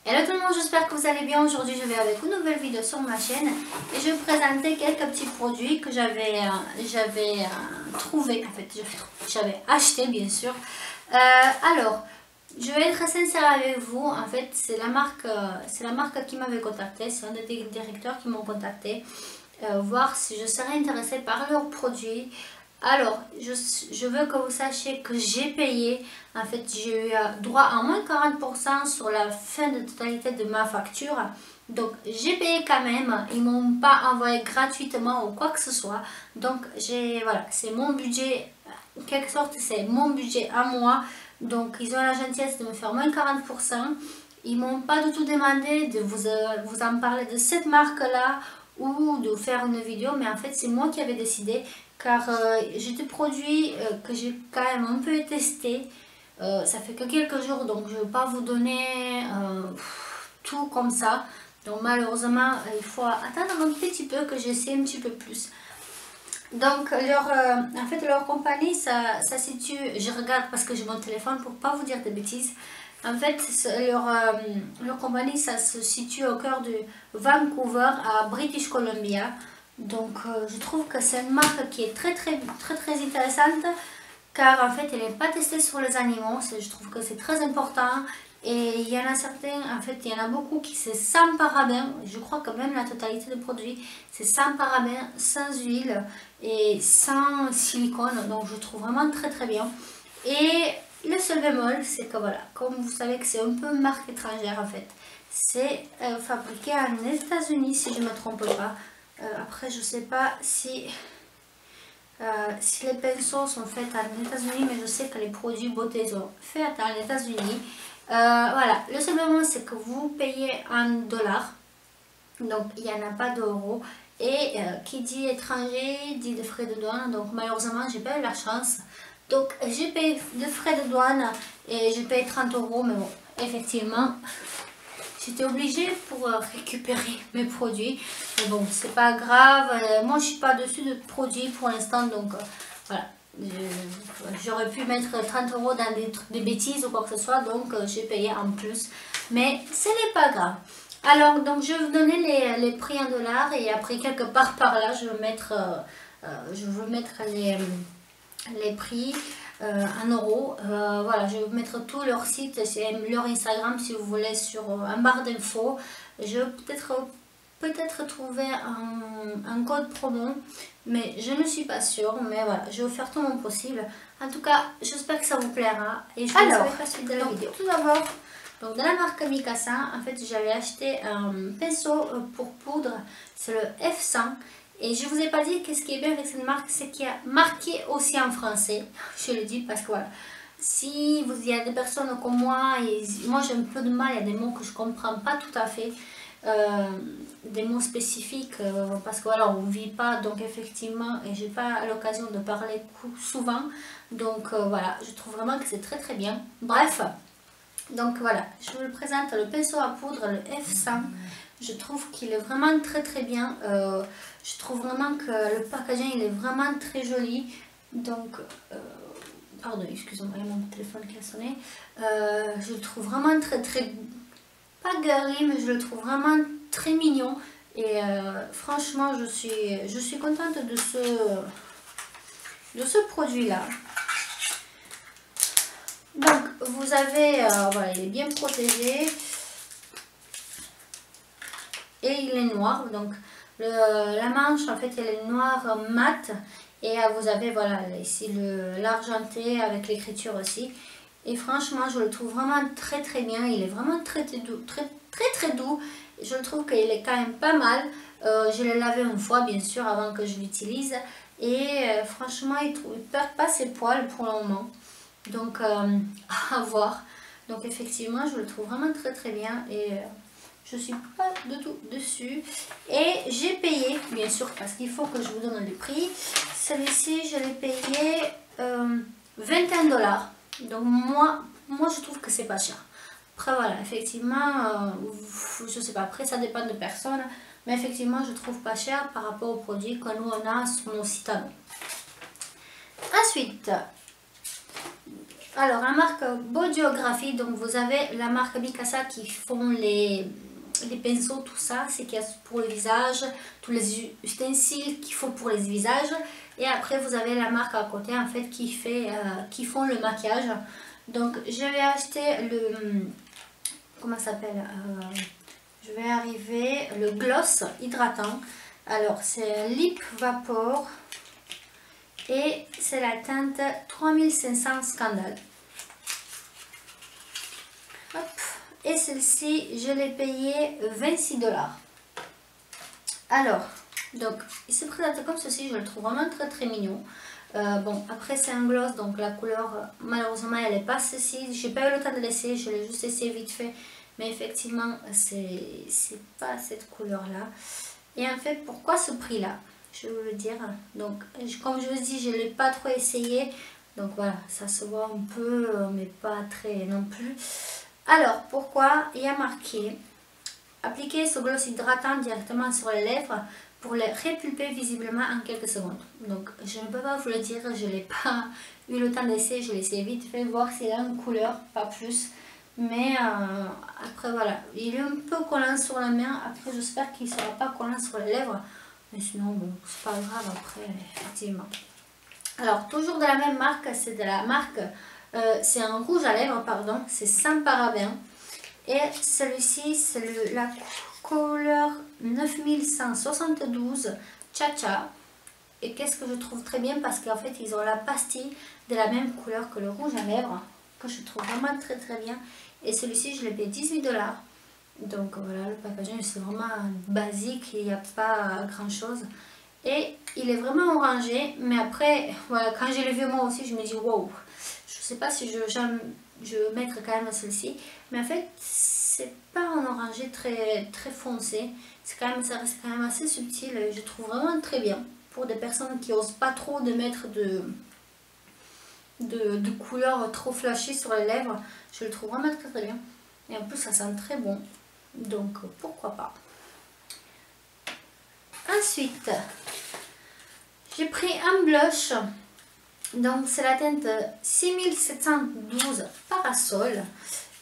Hello tout le monde, j'espère que vous allez bien. Aujourd'hui je vais avec une nouvelle vidéo sur ma chaîne et je vais vous présenter quelques petits produits que j'avais trouvé, en fait j'avais acheté bien sûr. Alors je vais être sincère avec vous, en fait c'est la marque qui m'avait contacté, c'est un des directeurs qui m'ont contacté, voir si je serais intéressée par leurs produits. Alors, je veux que vous sachiez que j'ai payé, en fait j'ai eu droit à moins 40% sur la fin de totalité de ma facture. Donc j'ai payé quand même, ils m'ont pas envoyé gratuitement ou quoi que ce soit. Donc voilà, c'est mon budget, en quelque sorte c'est mon budget à moi. Donc ils ont la gentillesse de me faire moins 40%. Ils m'ont pas du tout demandé de vous en parler de cette marque là ou de faire une vidéo, mais en fait c'est moi qui avais décidé car j'ai des produits que j'ai quand même un peu testé. Ça fait que quelques jours, donc je ne vais pas vous donner tout comme ça. Donc malheureusement il faut attendre un petit peu que j'essaie un petit peu plus. Donc en fait leur compagnie ça situe, je regarde parce que j'ai mon téléphone pour pas vous dire de bêtises. En fait leur compagnie ça se situe au cœur de Vancouver à British Columbia. Donc je trouve que c'est une marque qui est très intéressante car en fait elle n'est pas testée sur les animaux. Je trouve que c'est très important. Et il y en a certains, en fait il y en a beaucoup qui c'est sans parabènes. Je crois que même la totalité des produits c'est sans parabènes, sans huile et sans silicone. Donc je trouve vraiment très bien. Et le seul bémol c'est que voilà, comme vous savez que c'est un peu une marque étrangère en fait. C'est fabriqué en États-Unis si je ne me trompe pas. Après je sais pas si les pinceaux sont faits en États-Unis, mais je sais que les produits beauté sont faits en États-Unis. Voilà, le seul moment c'est que vous payez en dollars, donc il n'y en a pas d'euros. Et qui dit étranger dit de frais de douane, donc malheureusement j'ai pas eu la chance. Donc j'ai payé de frais de douane et j'ai payé 30 euros, mais bon, effectivement j'étais obligée pour récupérer mes produits. Mais bon, c'est pas grave. Moi, je suis pas dessus de produits pour l'instant. Donc, voilà. J'aurais pu mettre 30 euros dans des bêtises ou quoi que ce soit. Donc, j'ai payé en plus. Mais ce n'est pas grave. Alors, donc, je vais vous donner les prix en dollars. Et après, quelque part par là, je vais mettre les prix en euros. Voilà, je vais vous mettre tout leur site, leur Instagram si vous voulez sur en barre d'infos. Je vais peut-être trouver un code promo, mais je ne suis pas sûre. Mais voilà, je vais faire tout mon possible. En tout cas, j'espère que ça vous plaira et je vous laisse avec la suite de la vidéo. Tout d'abord, donc dans la marque Mikasa, en fait j'avais acheté un pinceau pour poudre, c'est le F100. Et je vous ai pas dit qu'est-ce qui est bien avec cette marque, c'est qu'il y a marqué aussi en français. Je le dis parce que voilà, si il y a des personnes comme moi, et moi j'ai un peu de mal, il y a des mots que je comprends pas tout à fait, des mots spécifiques, parce que voilà, on ne vit pas, donc effectivement, et j'ai pas l'occasion de parler souvent, donc voilà, je trouve vraiment que c'est très bien. Bref, donc voilà, je vous présente le pinceau à poudre, le F100. Je trouve qu'il est vraiment très bien. Je trouve vraiment que le packaging il est vraiment très joli. Donc, pardon, excusez-moi, il y a mon téléphone qui a sonné. Je le trouve vraiment très, pas girly, mais je le trouve vraiment très mignon. Et franchement, je suis contente de ce produit-là. Donc, vous avez, voilà, il est bien protégé. Et il est noir, donc la manche en fait elle est noire mat et vous avez voilà ici l'argenté avec l'écriture aussi. Et franchement je le trouve vraiment très bien, il est vraiment très doux, très doux. Je trouve qu'il est quand même pas mal. Je l'ai lavé une fois bien sûr avant que je l'utilise et franchement il ne perd pas ses poils pour le moment, donc à voir. Donc effectivement je le trouve vraiment très bien et je suis pas du tout dessus. Et j'ai payé, bien sûr, parce qu'il faut que je vous donne le prix. Celui-ci, je l'ai payé 21 dollars. Donc moi, je trouve que c'est pas cher. Après, voilà, effectivement, je sais pas, après ça dépend de personnes. Mais effectivement, je trouve pas cher par rapport aux produits que nous, on a sur nos sites à nous. Ensuite, Alors, la marque Bodyography, donc vous avez la marque Mikasa qui font les pinceaux, tout ça, c'est qu'il y a pour le visage, tous les ustensiles qu'il faut pour les visages. Et après, vous avez la marque à côté, en fait, qui font le maquillage. Donc, je vais acheter le... Comment ça s'appelle je vais arriver, le gloss hydratant. Alors, c'est un Lip Vapor. Et c'est la teinte 3500 Scandal. Hop. Et celle-ci, je l'ai payé 26 $. Alors, donc, il se présente comme ceci. Je le trouve vraiment très très mignon. Bon, après c'est un gloss, donc la couleur, malheureusement, elle n'est pas ceci. J'ai pas eu le temps de l'essayer, je l'ai juste essayé vite fait. Mais effectivement, c'est pas cette couleur-là. Et en fait, pourquoi ce prix-là? Je vais vous le dire. Donc, comme je vous dis, je ne l'ai pas trop essayé. Donc voilà, ça se voit un peu, mais pas très non plus. Alors, pourquoi? Il y a marqué appliquer ce gloss hydratant directement sur les lèvres pour les repulper visiblement en quelques secondes. Donc, je ne peux pas vous le dire, je n'ai pas eu le temps d'essayer. Je l'ai essayé vite fait, voir s'il a une couleur, pas plus. Mais après, voilà, il est un peu collant sur la main. Après, j'espère qu'il ne sera pas collant sur les lèvres. Mais sinon, bon, c'est pas grave après, effectivement. Alors, toujours de la même marque, c'est de la marque, c'est un rouge à lèvres, pardon, c'est sans parabènes. Et celui-ci, c'est la couleur 9172 Cha-Cha. Et qu'est-ce que je trouve très bien, parce qu'en fait, ils ont la pastille de la même couleur que le rouge à lèvres, que je trouve vraiment très très bien. Et celui-ci, je l'ai payé 18 $. Donc voilà, le packaging c'est vraiment basique, il n'y a pas grand chose. Et il est vraiment orangé, mais après, voilà, quand je l'ai vu moi aussi, je me dis wow, je sais pas si je vais mettre quand même celle-ci, mais en fait, c'est pas un orangé très foncé, ça reste quand même assez subtil et je trouve vraiment très bien. Pour des personnes qui n'osent pas trop de mettre de couleurs trop flashy sur les lèvres, je le trouve vraiment très bien. Et en plus, ça sent très bon. Donc, pourquoi pas. Ensuite, j'ai pris un blush. Donc, c'est la teinte 6712 Parasol.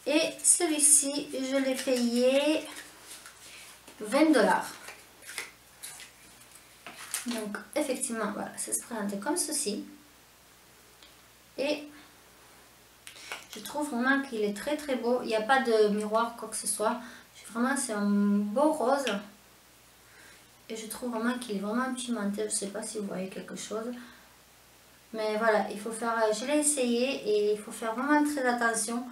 Et celui-ci, je l'ai payé 20 $. Donc, effectivement, voilà, ça se présente comme ceci. Et je trouve vraiment qu'il est très très beau. Il n'y a pas de miroir, quoi que ce soit. Vraiment, c'est un beau rose. Et je trouve vraiment qu'il est vraiment pimenté. Je ne sais pas si vous voyez quelque chose. Mais voilà, il faut faire... Je l'ai essayé et il faut faire vraiment très attention.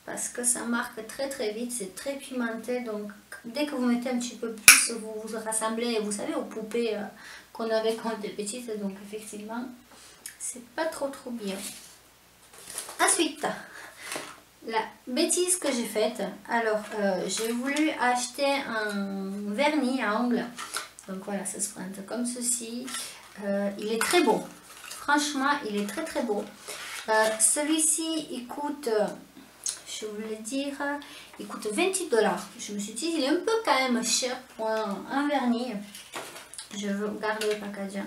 Parce que ça marque très très vite. C'est très pimenté. Donc, dès que vous mettez un petit peu plus, vous vous rassemblez, vous savez, aux poupées qu'on avait quand on était petite. Donc, effectivement, c'est pas trop bien. Ensuite... La bêtise que j'ai faite, alors j'ai voulu acheter un vernis à ongles, donc voilà, ça se présente comme ceci, il est très beau, franchement il est très beau, celui-ci il coûte, je vais vous le dire, il coûte 28 $, je me suis dit il est un peu quand même cher pour un vernis, je veux garder le packaging.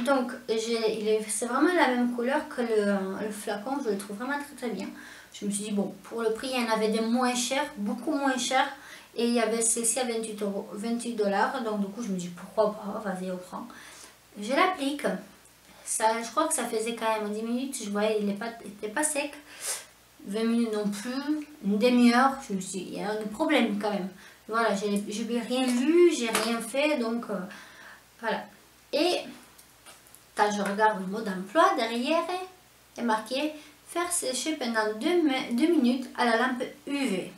Donc c'est vraiment la même couleur que le flacon, je le trouve vraiment très bien. Je me suis dit bon, pour le prix il y en avait des moins chers, beaucoup moins chers, et il y avait celle-ci à 28 $, donc du coup je me dis pourquoi pas, vas-y on prend. Je l'applique, je crois que ça faisait quand même 10 minutes, je voyais il n'était pas sec, 20 minutes non plus, une demi-heure, je me suis dit il y a un problème quand même. Voilà, je n'ai rien lu, j'ai rien fait, donc voilà. Et quand je regarde le mot d'emploi, derrière est marqué faire sécher pendant 2 minutes à la lampe UV.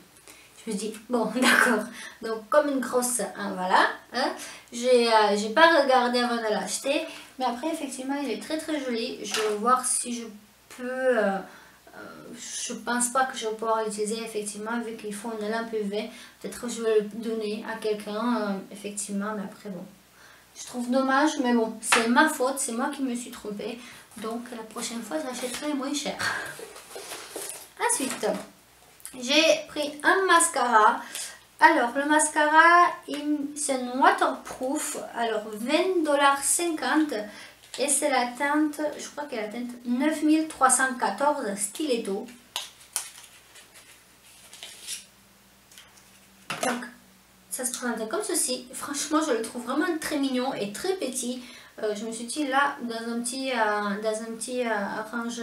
Je me dis, bon d'accord, donc comme une grosse, hein, voilà, hein, j'ai pas regardé avant de l'acheter, mais après effectivement il est très joli. Je vais voir si je peux, je pense pas que je vais pouvoir l'utiliser effectivement vu qu'il faut une lampe UV, peut-être que je vais le donner à quelqu'un, effectivement, mais après bon. Je trouve dommage, mais bon, c'est ma faute, c'est moi qui me suis trompée. Donc la prochaine fois, j'achèterai moins cher. Ensuite, j'ai pris un mascara. Alors, le mascara, c'est un waterproof. Alors, 20,50 $. Et c'est la teinte, je crois qu'elle est la teinte 9314 Stiletto. Donc, ça se présente comme ceci. Franchement, je le trouve vraiment très mignon et très petit. Je me suis dit là, dans un petit range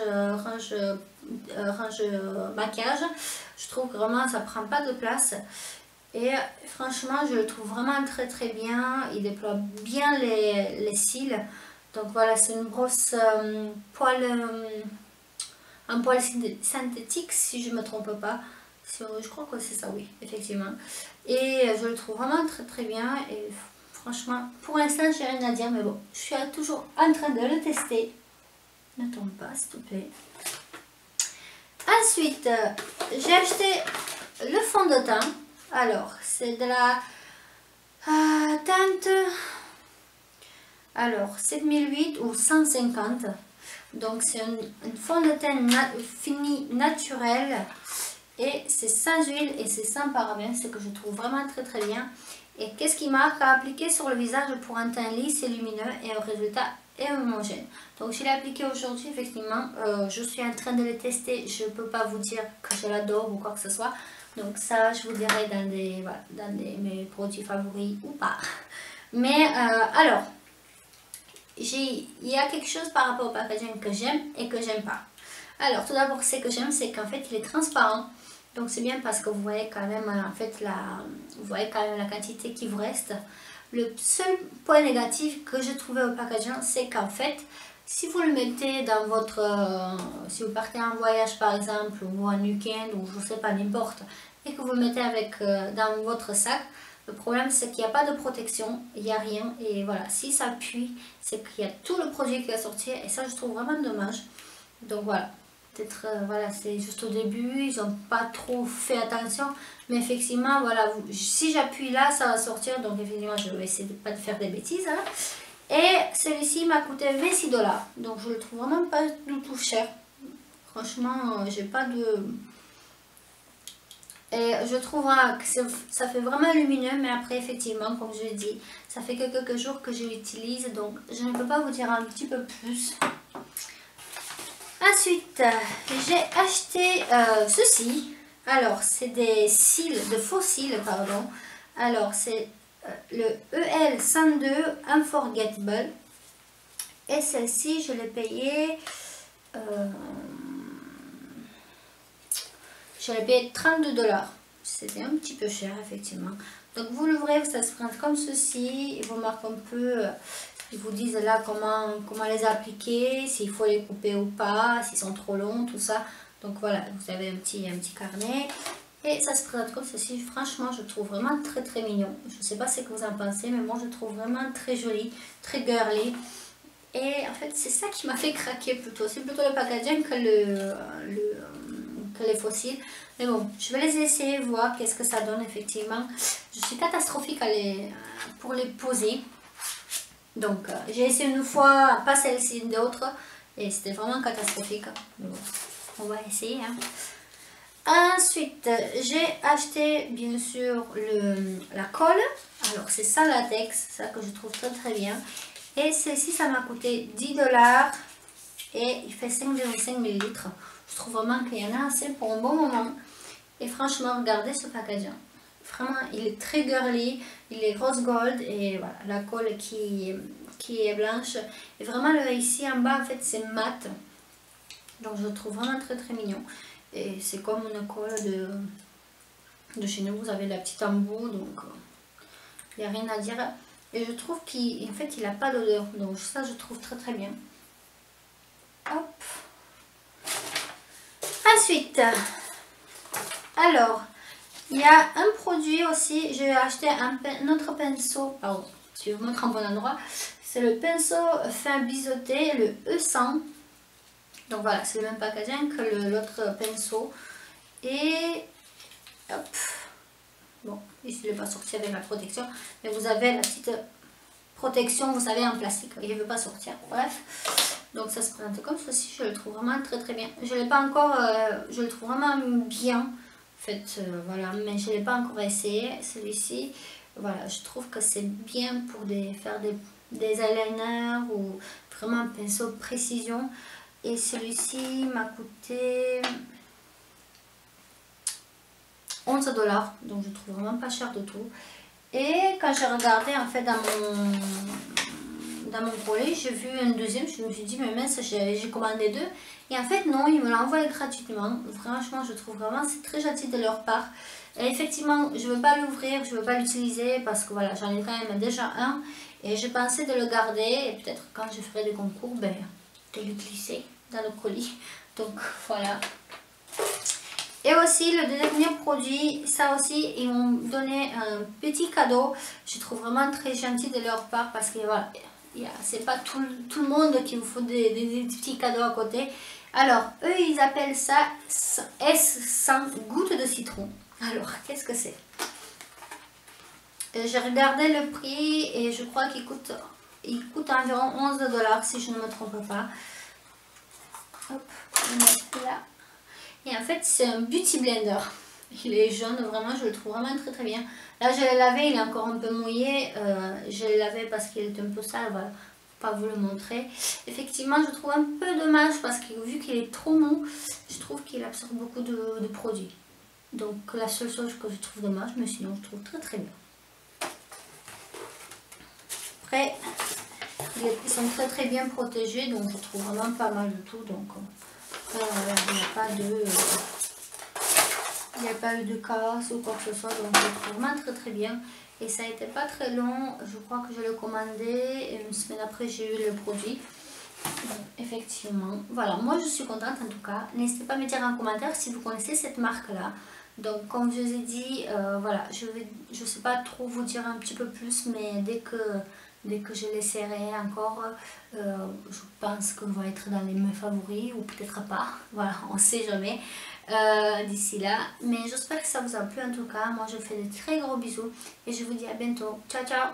maquillage, je trouve que vraiment ça prend pas de place. Et franchement, je le trouve vraiment très très bien. Il déploie bien les cils. Donc voilà, c'est une brosse un poil synthétique si je ne me trompe pas. Je crois que c'est ça, oui, effectivement. Et je le trouve vraiment très très bien. Et franchement, pour l'instant, j'ai rien à dire, mais bon, je suis toujours en train de le tester. Ne tombe pas, s'il te plaît. Ensuite, j'ai acheté le fond de teint. Alors, c'est de la teinte, alors 7008 ou 150. Donc, c'est un fond de teint fini naturel. Et c'est sans huile et c'est sans parabènes, ce que je trouve vraiment très très bien. Et qu'est-ce qui marque à appliquer sur le visage pour un teint lisse et lumineux et un résultat homogène. Donc je l'ai appliqué aujourd'hui, effectivement. Je suis en train de le tester. Je ne peux pas vous dire que je l'adore ou quoi que ce soit. Donc ça, je vous dirai dans mes produits favoris ou pas. Mais alors, il y a quelque chose par rapport au packaging que j'aime et que j'aime pas. Alors tout d'abord, ce que j'aime, c'est qu'en fait, il est transparent. Donc c'est bien parce que vous voyez quand même la quantité qui vous reste. Le seul point négatif que j'ai trouvé au packaging, c'est qu'en fait, si vous le mettez dans votre... si vous partez en voyage par exemple, ou en week-end, ou je sais pas, n'importe, et que vous le mettez dans votre sac, le problème c'est qu'il n'y a pas de protection, il n'y a rien. Et voilà, si ça appuie, c'est qu'il y a tout le produit qui va sortir, et ça je trouve vraiment dommage. Donc voilà. Peut-être voilà, c'est juste au début, ils n'ont pas trop fait attention, mais effectivement voilà, si j'appuie là ça va sortir, donc effectivement je vais essayer de pas de faire des bêtises hein. Et celui-ci m'a coûté 26 $, donc je le trouve vraiment pas du tout cher. Franchement j'ai pas de... Et je trouve que ça fait vraiment lumineux, mais après effectivement comme je l'ai dit, ça fait que quelques jours que je l'utilise, donc je ne peux pas vous dire un petit peu plus. Ensuite, j'ai acheté ceci. Alors, c'est des cils, de faux cils, pardon. Alors, c'est le EL102 Unforgettable. Et celle-ci, je l'ai payé... je l'ai payé 32 $. C'était un petit peu cher, effectivement. Donc, vous l'ouvrez, ça se présente comme ceci. Il vous marque un peu... ils vous disent là comment les appliquer, s'il faut les couper ou pas, s'ils sont trop longs, tout ça. Donc voilà, vous avez un petit carnet. Et ça se présente comme ceci. Franchement, je trouve vraiment très très mignon. Je ne sais pas ce que vous en pensez, mais moi je trouve vraiment très joli, très girly. Et en fait, c'est ça qui m'a fait craquer plutôt. C'est plutôt le packaging que les fossiles. Mais bon, je vais les essayer, voir qu'est-ce que ça donne effectivement. Je suis catastrophique pour les poser. Donc j'ai essayé une fois, pas celle-ci, d'autres, et c'était vraiment catastrophique. Mais bon, on va essayer. Hein. Ensuite, j'ai acheté bien sûr la colle. Alors c'est ça latex, ça que je trouve très très bien. Et celle-ci, ça m'a coûté 10 $. Et il fait 5,5 ml. Je trouve vraiment qu'il y en a assez pour un bon moment. Et franchement, regardez ce packaging. Vraiment, il est très girly, il est rose gold et voilà, la colle qui est blanche. Et vraiment, ici en bas, en fait, c'est mat. Donc, je le trouve vraiment très très mignon. Et c'est comme une colle de chez nous. Vous avez la petite embout, donc il n'y a rien à dire. Et je trouve qu'en fait, il n'a pas d'odeur. Donc, ça, je trouve très très bien. Hop. Ensuite, alors... il y a un produit aussi, j'ai acheté un autre pinceau, pardon, si je vous montre en bon endroit, c'est le pinceau fin biseauté, le E100. Donc voilà, c'est le même packaging que l'autre pinceau. Et hop, bon, ici il ne va pas sortir avec la protection, mais vous avez la petite protection, vous savez, en plastique, il ne veut pas sortir, bref. Donc ça se présente comme ceci, je le trouve vraiment très très bien. Je ne l'ai pas encore, je le trouve vraiment bien. En fait, voilà, mais je ne l'ai pas encore essayé, celui-ci. Voilà, je trouve que c'est bien pour faire des eyeliners ou vraiment un pinceau précision. Et celui-ci m'a coûté 11 $, donc je trouve vraiment pas cher du tout. Et quand j'ai regardé en fait dans mon colis, j'ai vu un deuxième, je me suis dit mais mince, j'ai commandé deux. Et en fait non, ils me l'ont envoyé gratuitement. Franchement, je trouve vraiment c'est très gentil de leur part. Et effectivement, je ne veux pas l'ouvrir, je ne veux pas l'utiliser parce que voilà, j'en ai quand même déjà un. Et je pensais de le garder et peut-être quand je ferai des concours, ben, de le glisser dans le colis. Donc voilà. Et aussi le dernier produit, ça aussi, ils m'ont donné un petit cadeau. Je trouve vraiment très gentil de leur part parce que voilà, c'est pas tout le monde qui vous faut des petits cadeaux à côté. Alors, eux, ils appellent ça S100 gouttes de citron. Alors, qu'est-ce que c'est? J'ai regardé le prix et je crois qu'il coûte environ 11 $ si je ne me trompe pas. Hop, on va mettre là. Et en fait, c'est un beauty blender. Il est jaune, vraiment, je le trouve vraiment très très bien. Là, je l'ai lavé, il est encore un peu mouillé. Je l'ai lavé parce qu'il est un peu sale, voilà. Pas vous le montrer. Effectivement, je trouve un peu dommage parce que vu qu'il est trop mou, je trouve qu'il absorbe beaucoup de produits. Donc, la seule chose que je trouve dommage, mais sinon, je trouve très très bien. Après, ils sont très très bien protégés, donc je trouve vraiment pas mal du tout. Donc, il n'y a pas eu de casse ou quoi que ce soit, donc je trouve vraiment très très bien. Et ça a été pas très long, je crois que je l'ai commandé et une semaine après j'ai eu le produit. Donc, effectivement, voilà, moi je suis contente en tout cas. N'hésitez pas à me dire en commentaire si vous connaissez cette marque là. Donc comme je vous ai dit, voilà, je sais pas trop vous dire un petit peu plus, mais dès que je l'essaierai encore, je pense qu'on va être dans mes favoris ou peut-être pas, voilà, on sait jamais d'ici là. Mais j'espère que ça vous a plu en tout cas. Moi je vous fais de très gros bisous et je vous dis à bientôt. Ciao ciao.